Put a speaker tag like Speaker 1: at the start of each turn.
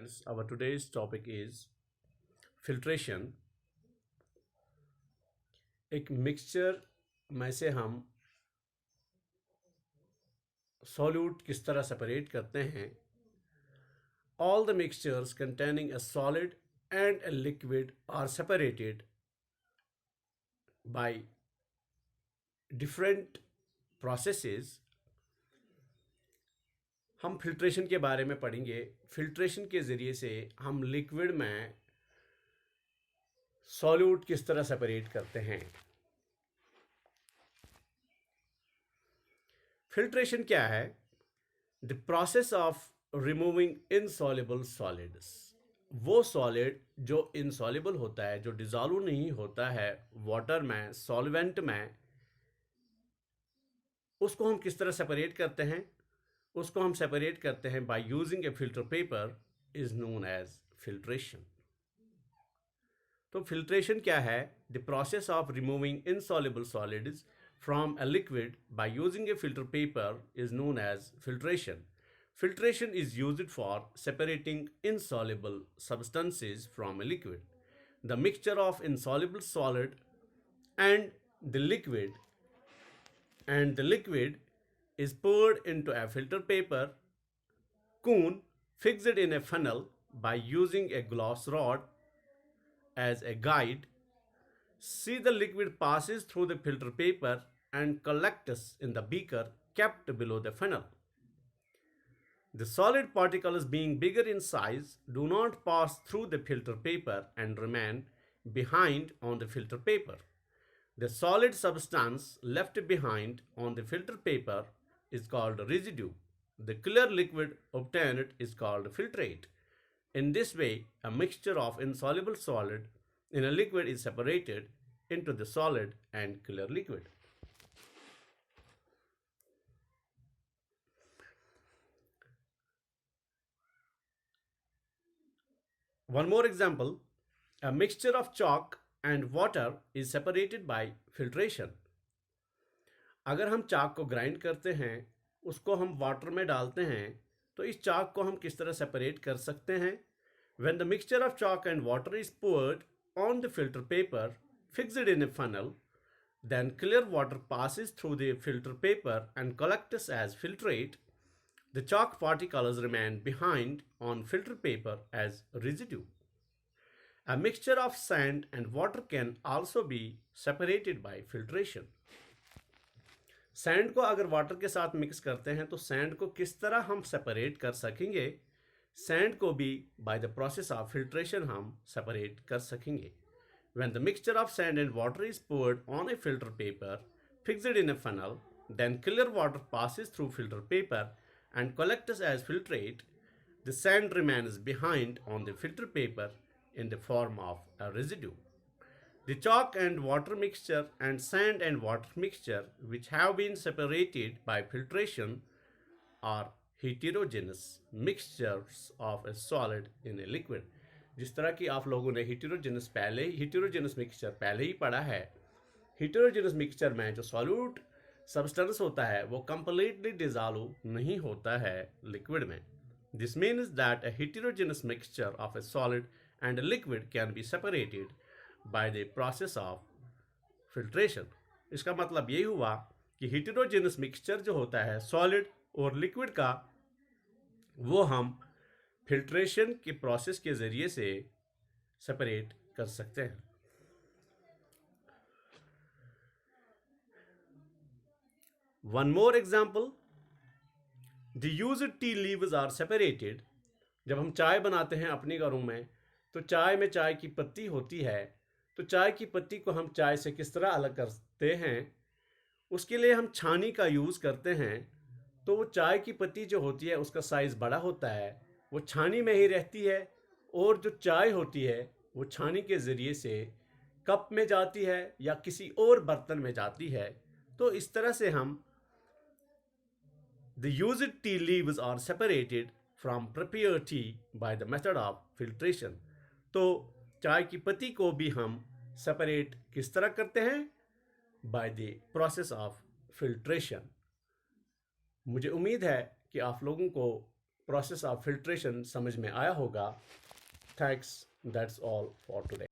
Speaker 1: friends, our today's topic is filtration. एक mixture में से हम सॉल्यूट किस तरह सेपरेट करते हैं. All the mixtures containing a solid and a liquid are separated by different processes. हम फिल्ट्रेशन के बारे में पढ़ेंगे. फिल्ट्रेशन के ज़रिए से हम लिक्विड में सॉल्यूट किस तरह सेपरेट करते हैं. फिल्ट्रेशन क्या है? The process of removing insoluble solids. वो सॉलिड जो इनसॉल्युबल होता है, जो डिज़ोल्व नहीं होता है वाटर में, सॉल्वेंट में, उसको हम किस तरह सेपरेट करते हैं? उसको हम सेपरेट करते हैं by using a filter paper is known as filtration. तो फिल्ट्रेशन क्या है? The process of removing insoluble solids from a liquid by using a filter paper is known as filtration. Filtration is used for separating insoluble substances from a liquid. The mixture of insoluble solid and the liquid is poured into a filter paper cone fixed in a funnel by using a glass rod as a guide. See, the liquid passes through the filter paper and collects in the beaker kept below the funnel. The solid particles, being bigger in size, do not pass through the filter paper and remain behind on the filter paper. The solid substance left behind on the filter paper is called residue. The clear liquid obtained is called filtrate. In this way, a mixture of insoluble solid in a liquid is separated into the solid and clear liquid. One more example, a mixture of chalk and water is separated by filtration. अगर हम चाक को grind करते हैं, उसको हम water में डालते हैं, तो इस चाक को हम किस तरह सेपरेट कर सकते हैं? When the mixture of chalk and water is poured on the filter paper fixed in a funnel, then clear water passes through the filter paper and collects as filtrate. The chalk particles remain behind on filter paper as residue. A mixture of sand and water can also be separated by filtration. Sand को अगर water के साथ mix करते हैं तो sand को किस तरह हम सेपरेट कर सकेंगे? सैंड को भी by the process of filtration हम सेपरेट कर सकेंगे. When the mixture of sand and water is poured on a filter paper fixed in a funnel, then clear water passes through filter paper and collects as filtrate. The sand remains behind on the filter paper in the form of a residue. The chalk and water mixture and sand and water mixture, which have been separated by filtration, are heterogeneous mixtures of a solid in a liquid. जिस तरह की आप लोगों ने heterogeneous mixture पहले ही पढ़ा है. heterogeneous mixture में जो सॉल्यूट सब्सटेंस होता है वो कंप्लीटली डिजॉल्व नहीं होता है लिक्विड में. This means that a heterogeneous mixture of a solid and a liquid can be separated by the process of filtration. इसका मतलब यही हुआ कि heterogeneous mixture जो होता है सॉलिड और लिक्विड का, वो हम फिल्ट्रेशन के प्रोसेस के ज़रिए से सेपरेट कर सकते हैं. One more example, the used tea leaves are separated. जब हम चाय बनाते हैं अपने घरों में, तो चाय में चाय की पत्ती होती है, तो चाय की पत्ती को हम चाय से किस तरह अलग करते हैं? उसके लिए हम छानी का यूज़ करते हैं. तो वो चाय की पत्ती जो होती है उसका साइज़ बड़ा होता है, वो छानी में ही रहती है, और जो चाय होती है वो छानी के ज़रिए से कप में जाती है या किसी और बर्तन में जाती है. तो इस तरह से हम the used tea leaves are separated from prepared tea by the method of filtration. तो चाय की पत्ती को भी हम सेपरेट किस तरह करते हैं? By the process of filtration. मुझे उम्मीद है कि आप लोगों को प्रोसेस ऑफ फिल्ट्रेशन समझ में आया होगा। Thanks, that's all for today.